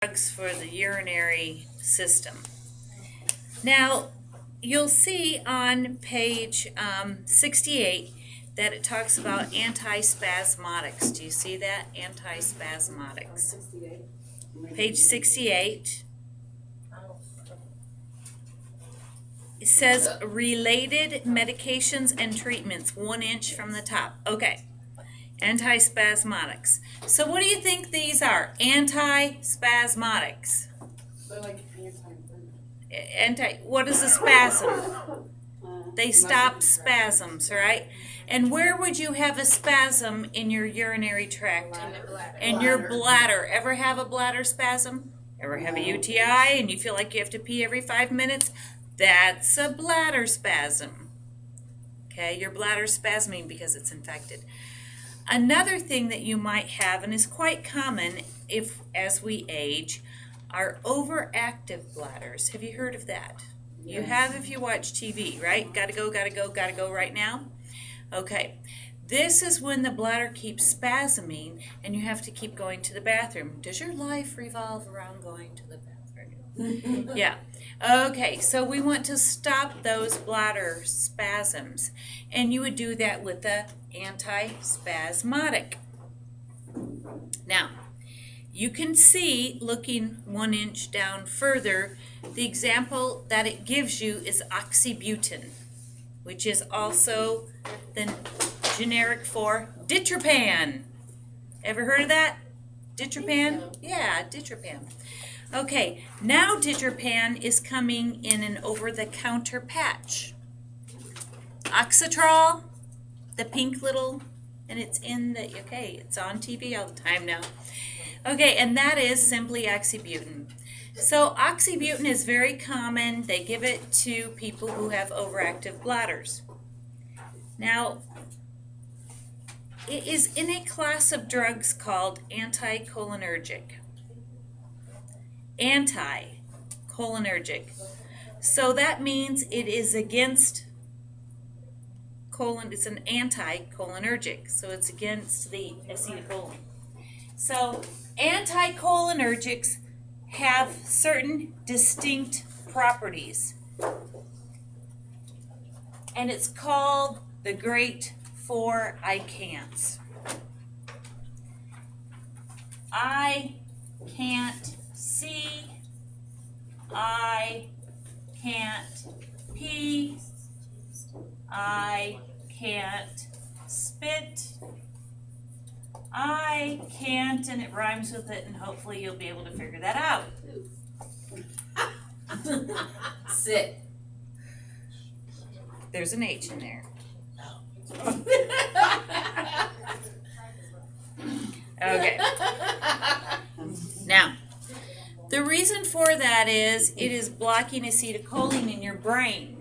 drugs for the urinary system. Now, you'll see on page 68 that it talks about antispasmodics. Do you see that? Antispasmodics. Page 68. It says related medications and treatments, 1 inch from the top. Okay. Antispasmodics. So what do you think these are? Antispasmodics. They're like What is a spasm? They stop spasms, right? And where would you have a spasm in your urinary tract? In your bladder. Ever have a bladder spasm? Ever have a UTI and you feel like you have to pee every 5 minutes? That's a bladder spasm. Okay, your bladder's spasming because it's infected. Another thing that you might have, and is quite common as we age, are overactive bladders. Have you heard of that? Yes. You have if you watch TV, right? Gotta go right now? Okay. This is when the bladder keeps spasming and you have to keep going to the bathroom. Does your life revolve around going to the bathroom? Yeah. Okay, so we want to stop those bladder spasms, and you would do that with the antispasmodic. Now, you can see, looking 1 inch down further, the example that it gives you is oxybutynin, which is also the generic for ditropan. Ever heard of that? Ditropan? Yeah, ditropan. Okay, now ditropan is coming in an over-the-counter patch. Oxytrol, the pink little, and it's it's on TV all the time now. Okay, and that is simply oxybutynin. So oxybutynin is very common. They give it to people who have overactive bladders. Now, it is in a class of drugs called anticholinergic. Anticholinergic. So that means it is against it's an anticholinergic. So it's against the acetylcholine. So anticholinergics have certain distinct properties. And it's called the great 4 I can'ts. I can't see, I can't pee, I can't spit, I can't, and it rhymes with it, and hopefully you'll be able to figure that out. sit. There's an H in there. Okay. Now, the reason for that is it is blocking acetylcholine in your brain.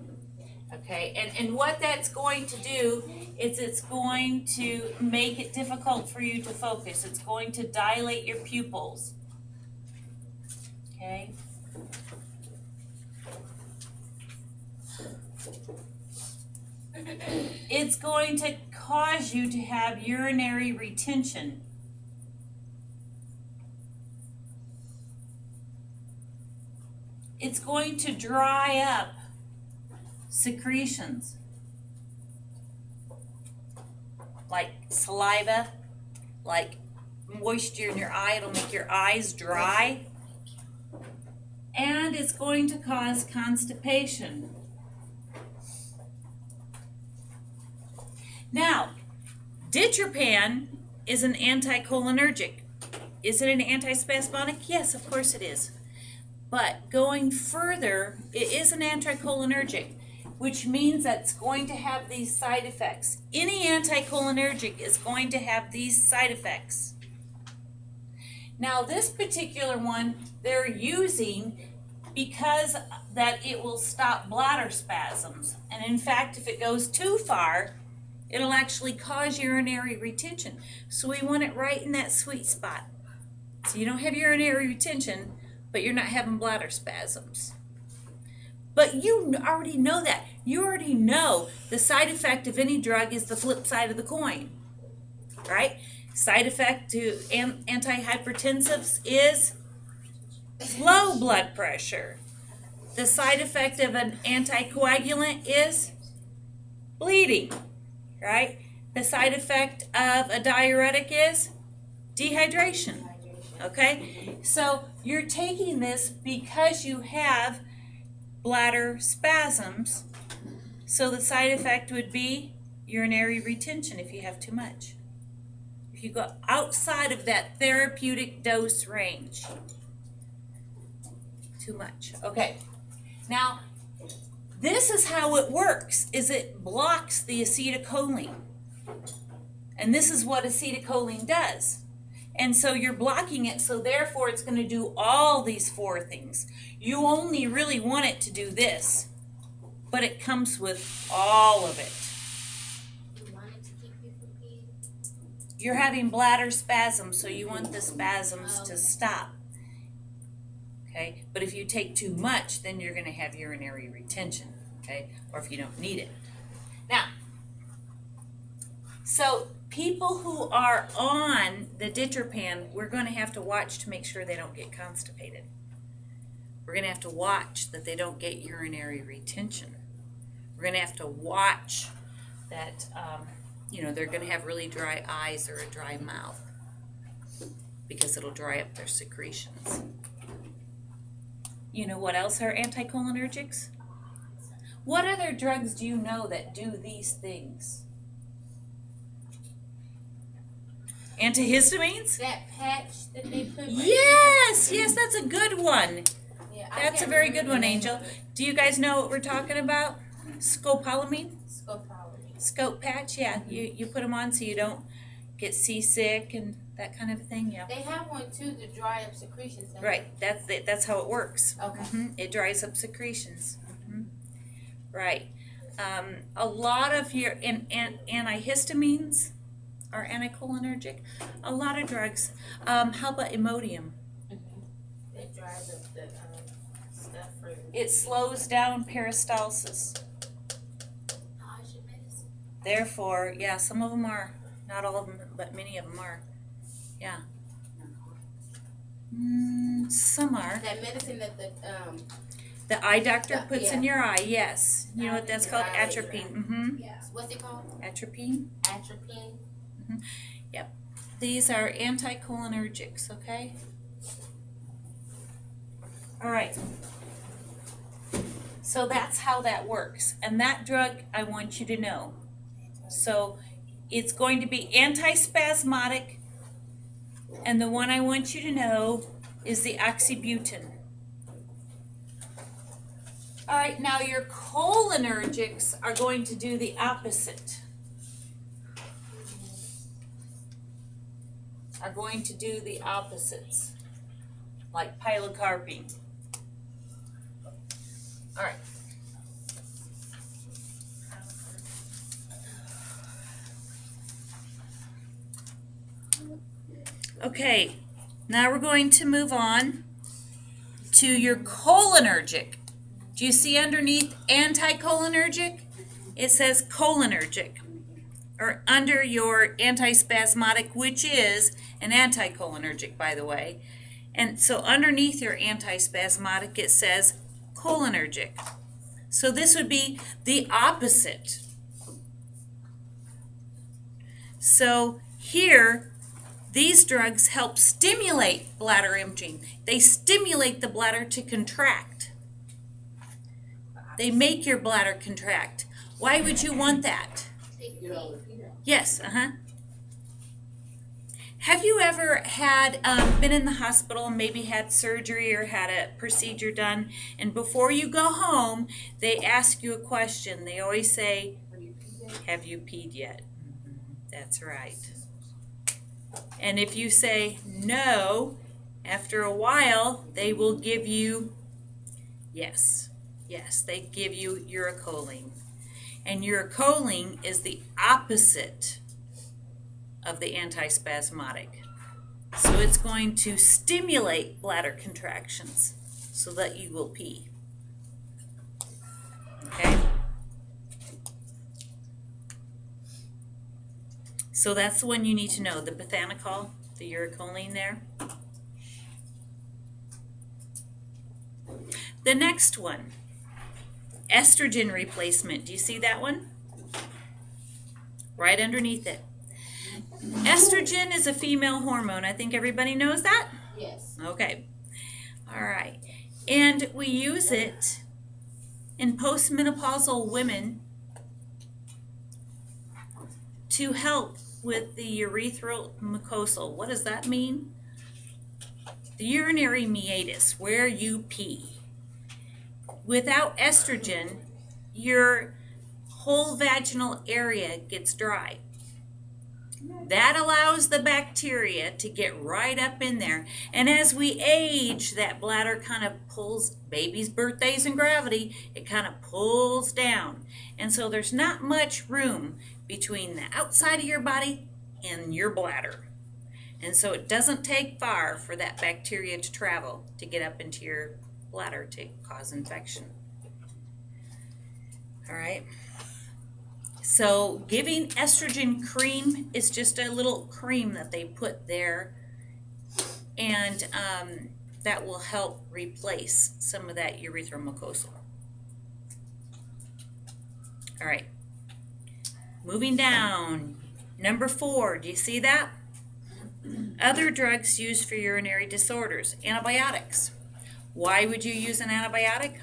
Okay, and what that's going to do is it's going to make it difficult for you to focus. It's going to dilate your pupils. Okay. It's going to cause you to have urinary retention. It's going to dry up secretions like saliva, like moisture in your eye. It'll make your eyes dry. And it's going to cause constipation. Now, ditropan is an anticholinergic. Is it an antispasmodic? Yes, of course it is. But going further, it is an anticholinergic, which means that it's going to have these side effects. Any anticholinergic is going to have these side effects. Now, this particular one they're using because that it will stop bladder spasms. And in fact, if it goes too far, it'll actually cause urinary retention. So we want it right in that sweet spot. So you don't have urinary retention, but you're not having bladder spasms. But you already know that. You already know the side effect of any drug is the flip side of the coin, right? Side effect to antihypertensives is low blood pressure. The side effect of an anticoagulant is bleeding, right? The side effect of a diuretic is dehydration, okay? So you're taking this because you have bladder spasms, so the side effect would be urinary retention if you have too much. If you go outside of that therapeutic dose range, too much. Okay, now this is how it works, is it blocks the acetylcholine. And this is what acetylcholine does. And so you're blocking it, so therefore it's going to do all these four things. You only really want it to do this, but it comes with all of it. You want it to keep you from peeing? You're having bladder spasms, so you want the spasms to stop. Okay? But if you take too much, then you're going to have urinary retention, okay? Or if you don't need it. Now, so people who are on the ditropan, we're going to have to watch to make sure they don't get constipated. We're going to have to watch that they don't get urinary retention. We're going to have to watch that, they're going to have really dry eyes or a dry mouth because it'll dry up their secretions. You know what else are anticholinergics? What other drugs do you know that do these things? Antihistamines? That patch that they put right Yes, that's a good one. there? Yeah, That's a very good one, Angel. Do you guys know what we're talking about? Scopolamine? Scopolamine. Scope patch, yeah. You put them on so you don't get seasick and that kind of thing, yeah. They have one too to dry up secretions. don't Right, that's it. That's how it works. Okay. It dries up secretions. Right. A lot of your antihistamines are anticholinergic. A lot of drugs. How about Imodium? It dries up the stuff for It slows down peristalsis. nausea medicine. Therefore, yeah, some of them are. Not all of them, but many of them are. Yeah. Some are. That medicine that The eye doctor Yeah, puts yeah. in your eye, yes. You know what that's called? Dilate, Atropine. what's it called? Atropine. Atropine. Yep. These are anticholinergics, okay? All right. So that's how that works. And that drug, I want you to know. So it's going to be antispasmodic, and the one I want you to know is the oxybutynin. All right, now your cholinergics are going to do the opposite. Are going to do the opposites, like pilocarpine. All right. Okay, now we're going to move on to your cholinergic. Do you see underneath anticholinergic? It says cholinergic, or under your antispasmodic, which is an anticholinergic, by the way. And so underneath your antispasmodic, it says cholinergic. So this would be the opposite. So here, these drugs help stimulate bladder emptying. They stimulate the bladder to contract. They make your bladder contract. Why would you want that? Yes, Have you ever had been in the hospital and maybe had surgery or had a procedure done, and before you go home, they ask you a question. They always say, "Have you peed yet?" That's right. And if you say no, after a while, they will give you yes. Yes, they give you uracoline. And uracoline is the opposite of the antispasmodic. So it's going to stimulate bladder contractions so that you will pee. Okay? So that's the one you need to know, the bethanechol, the uracoline there. The next one, estrogen replacement. Do you see that one? Right underneath it. Estrogen is a female hormone. I think everybody knows that? Yes. Okay. All right. And we use it in postmenopausal women to help with the urethral mucosal. What does that mean? The urinary meatus, where you pee. Without estrogen, your whole vaginal area gets dry. That allows the bacteria to get right up in there. And as we age, that bladder kind of pulls, babies' birthdays and gravity, it kind of pulls down. And so there's not much room between the outside of your body and your bladder. And so it doesn't take far for that bacteria to travel to get up into your bladder to cause infection. All right. So giving estrogen cream is just a little cream that they put there, and that will help replace some of that urethral mucosal. All right. Moving down, number 4, do you see that? Other drugs used for urinary disorders, antibiotics. Why would you use an antibiotic?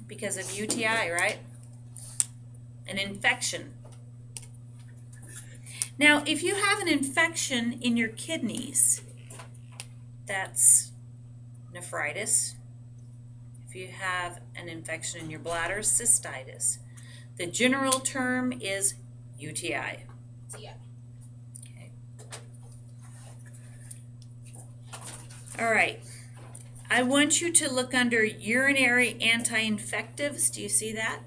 Because of UTI, right? An infection. Now, if you have an infection in your kidneys, that's nephritis. If you have an infection in your bladder, cystitis. The general term is UTI. Yeah. Okay. All right. I want you to look under urinary anti-infectives. Do you see that?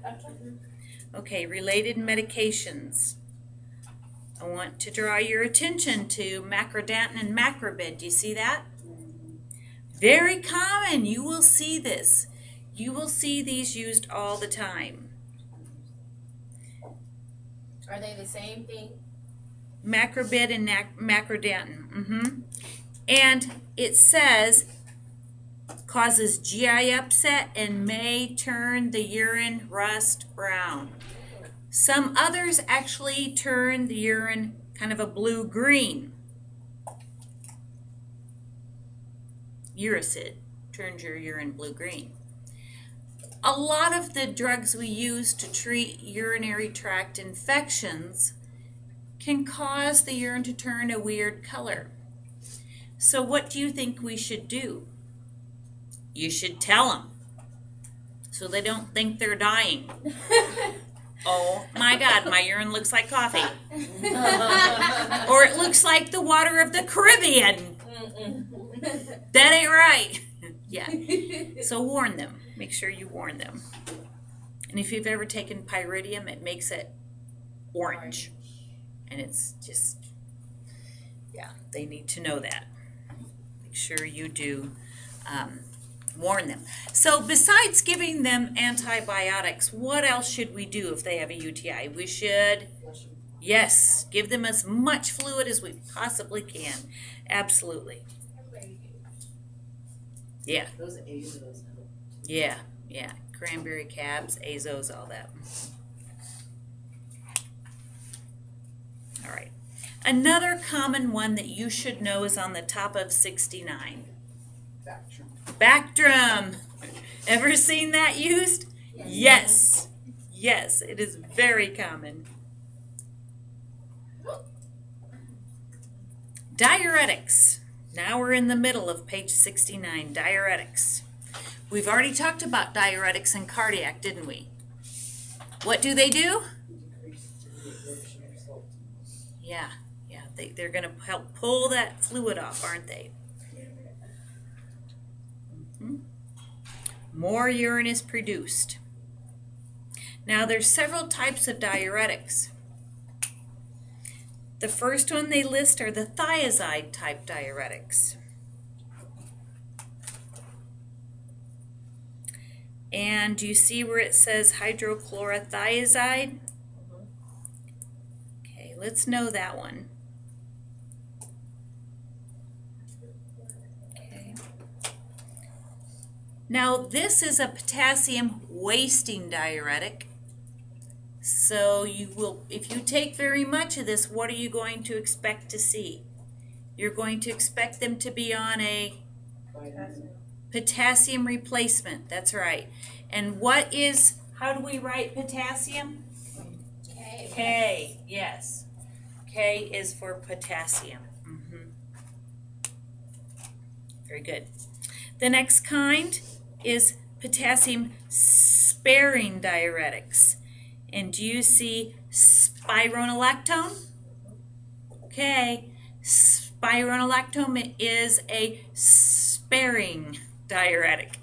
Okay, related medications. I want to draw your attention to macrodantin and macrobid. Do you see that? Very common. You will see this. You will see these used all the time. Are they the same thing? Macrobid and macrodantin. And it says causes GI upset and may turn the urine rust brown. Some others actually turn the urine kind of a blue-green. Uracid turns your urine blue-green. A lot of the drugs we use to treat urinary tract infections can cause the urine to turn a weird color. So what do you think we should do? You should tell them so they don't think they're dying. Oh my God, my urine looks like coffee. Or it looks like the water of the Caribbean. That ain't right. Yeah. So warn them. Make sure you warn them. And if you've ever taken pyridium, it makes it orange. And it's just, yeah, they need to know that. Make sure you do warn them. So besides giving them antibiotics, what else should we do if they have a UTI? We should, yes, give them as much fluid as we possibly can. Absolutely. Yeah. Those Aizos. Yeah. Cranberry cabs, azos, all that. All right. Another common one that you should know is on the top of 69. Bactrim. Ever seen that used? Yes. Yes, it is very common. Diuretics. Now we're in the middle of page 69, diuretics. We've already talked about diuretics in cardiac, didn't we? What do? Yeah, they're going to help pull that fluid off, aren't they? More urine is produced. Now there's several types of diuretics. The first one they list are the thiazide type diuretics. And do you see where it says hydrochlorothiazide? Okay, let's know that one. Okay. Now, this is a potassium wasting diuretic. So you will, if you take very much of this, what are you going to expect to see? You're going to expect them to be on a potassium replacement. That's right. And what is, how do we write potassium? K. K, yes. K is for potassium. Very good. The next kind is potassium sparing diuretics. And do you see spironolactone? Okay, spironolactone is a sparing diuretic.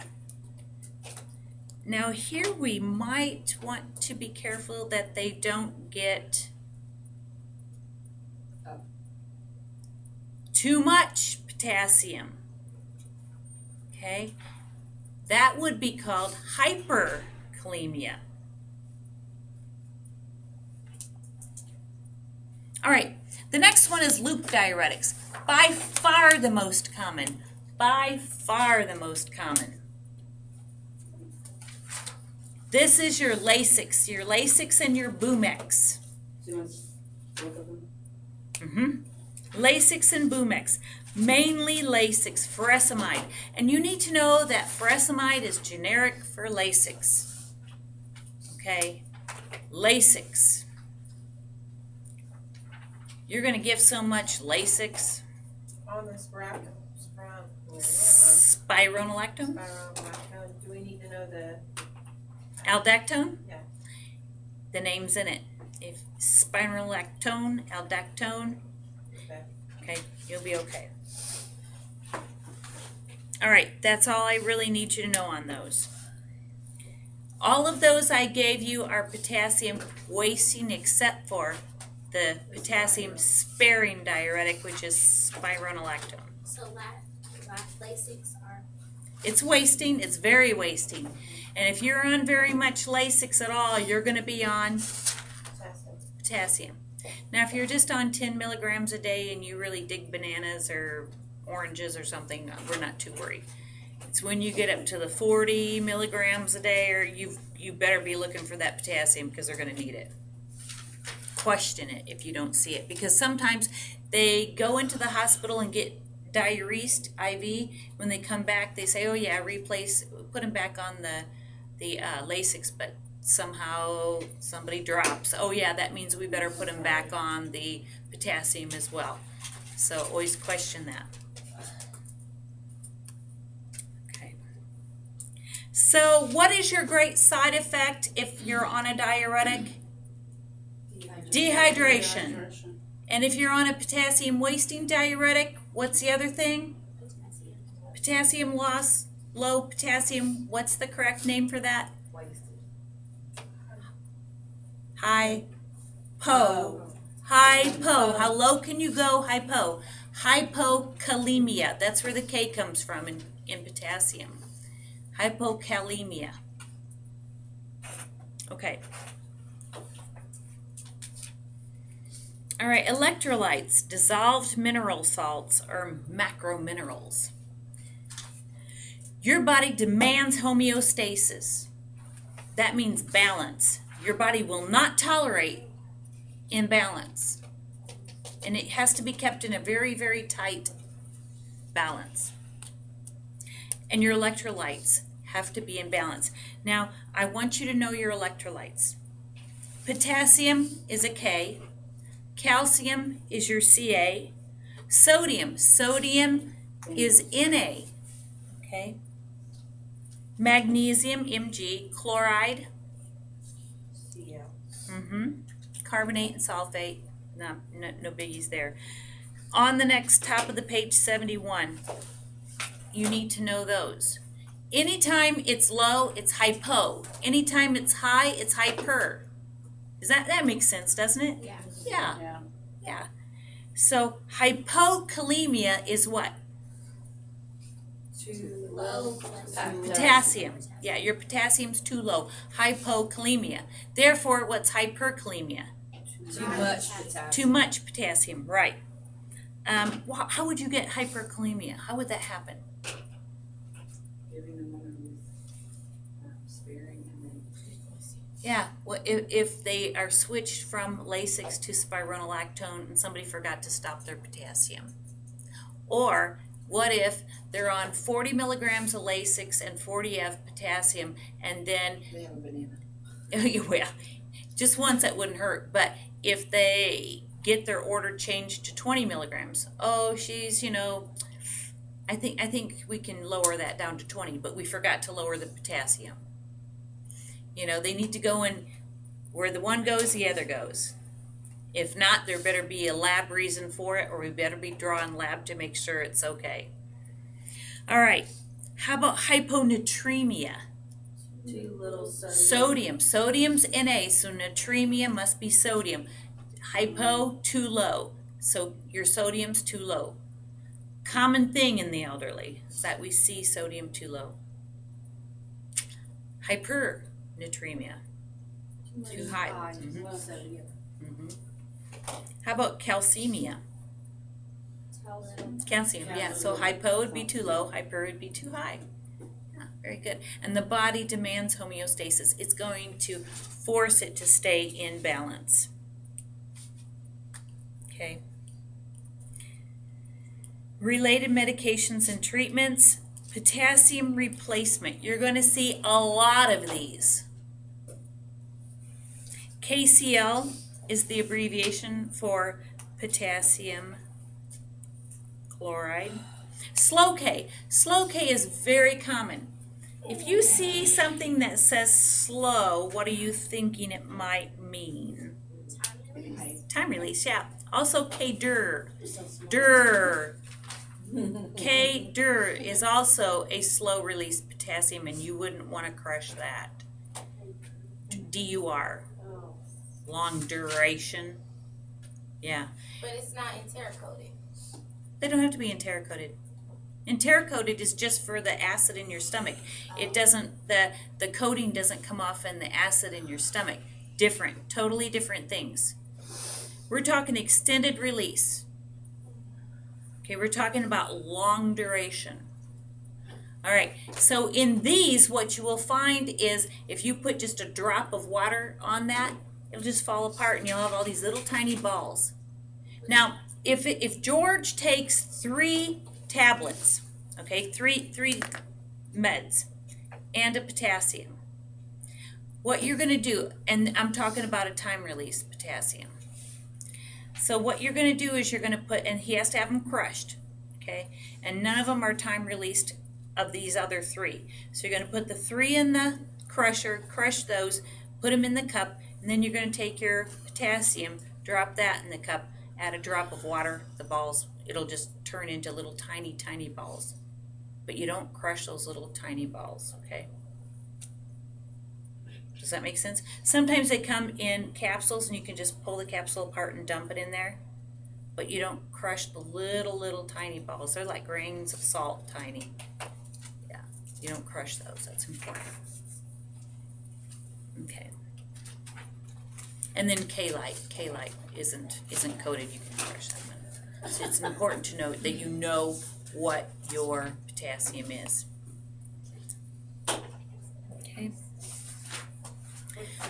Now here we might want to be careful that they don't get too much potassium. Okay, that would be called hyperkalemia. All right, the next one is loop diuretics. By far the most common. By far the most common. This is your Lasix and your Boomex. Lasix and Boomex. Mainly Lasix, furosemide. And you need to know that furosemide is generic for Lasix. Okay, Lasix. You're going to give so much Lasix. On the Spironolactone? do we need to know the Aldactone? Yeah. The name's in it. If spironolactone, aldactone, okay, you'll be okay. All right, that's all I really need you to know on those. All of those I gave you are potassium wasting except for the potassium sparing diuretic, which is spironolactone. So Lasix are. It's wasting, it's very wasting. And if you're on very much Lasix at all, you're going to be on potassium. Now, if you're just on 10 milligrams a day and you really dig bananas or oranges or something, we're not too worried. It's when you get up to the 40 milligrams a day, or you better be looking for that potassium because they're going to need it. Question it if you don't see it, because sometimes they go into the hospital and get diuresed IV. When they come back, they say, "Oh yeah, put them back on the Lasix," but somehow somebody drops. Oh yeah, that means we better put them back on the potassium as well. So always question that. Okay. So what is your great side effect if you're on a diuretic? Dehydration. And if you're on a potassium wasting diuretic, what's the other thing? Potassium loss, low potassium. What's the correct name for that? Hypo. Hypo. How low can you go? Hypo. Hypokalemia. That's where the K comes from in potassium. Hypokalemia. Okay. All right, electrolytes, dissolved mineral salts, or macrominerals. Your body demands homeostasis. That means balance. Your body will not tolerate imbalance. And it has to be kept in a very, very tight balance. And your electrolytes have to be in balance. Now, I want you to know your electrolytes. Potassium is a K. Calcium is your Ca. Sodium is Na. Okay. Magnesium, Mg. Chloride. Carbonate and sulfate. No biggies there. On the next top of the page 71, you need to know those. Anytime it's low, it's hypo. Anytime it's high, it's hyper. That makes sense, doesn't it? Yeah. Yeah. So hypokalemia is what? Too Low. Potassium. Yeah, your potassium's too low. Hypokalemia. Therefore, what's hyperkalemia? Too much potassium. Too much potassium, right. How would you get hyperkalemia? How would that happen? Yeah, well, if they are switched from Lasix to spironolactone and somebody forgot to stop their potassium. Or what if they're on 40 milligrams of Lasix and 40 of potassium, and then They have a banana. well, just once that wouldn't hurt. But if they get their order changed to 20 milligrams, oh, she's, I think we can lower that down to 20, but we forgot to lower the potassium. They need to go in where the one goes, the other goes. If not, there better be a lab reason for it, or we better be drawing lab to make sure it's okay. All right. How about hyponatremia? Too little Sodium. Sodium's Na, so natremia must be sodium. Hypo, too low. So your sodium's too low. Common thing in the elderly is that we see sodium too low. Hypernatremia, too high. How about calcemia? Calcium, yeah. So hypo would be too low, hyper would be too high. Yeah, very good. And the body demands homeostasis. It's going to force it to stay in balance. Okay. Related medications and treatments. Potassium replacement. You're going to see a lot of these. KCl is the abbreviation for potassium chloride. Slow K. Slow K is very common. If you see something that says slow, what are you thinking it might mean? Time release, yeah. Also K-dur. Dur. K-dur is also a slow release potassium, and you wouldn't want to crush that. D-U-R. Long duration. Yeah. But it's not enteric-coated. They don't have to be enteric-coated. Enteric-coated is just for the acid in your stomach. It doesn't, the coating doesn't come off in the acid in your stomach. Different, totally different things. We're talking extended release. Okay, we're talking about long duration. All right, so in these, what you will find is if you put just a drop of water on that, it'll just fall apart and you'll have all these little tiny balls. Now, if George takes 3 tablets, okay, three meds, and a potassium, what you're going to do, and I'm talking about a time-release potassium. So what you're going to do is you're going to put, and he has to have them crushed, okay, and none of them are time-released of these other 3. So you're going to put the 3 in the crusher, crush those, put them in the cup, and then you're going to take your potassium, drop that in the cup, add a drop of water, the balls, it'll just turn into little tiny, tiny balls. But you don't crush those little tiny balls, okay? Does that make sense? Sometimes they come in capsules and you can just pull the capsule apart and dump it in there. But you don't crush the little tiny balls. They're like grains of salt, tiny. Yeah, you don't crush those. That's important. Okay. And then K-Lite. K-Lite isn't coated. You can crush them. So it's important to note that you know what your potassium is. Okay.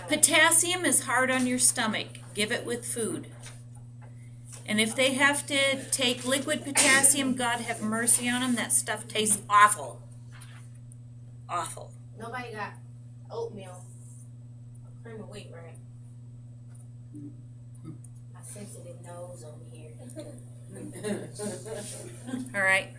Potassium is hard on your stomach. Give it with food. And if they have to take liquid potassium, God have mercy on them. That stuff tastes awful. Awful. Nobody got oatmeal, cream of wheat, right? My sensitive nose over here. All right.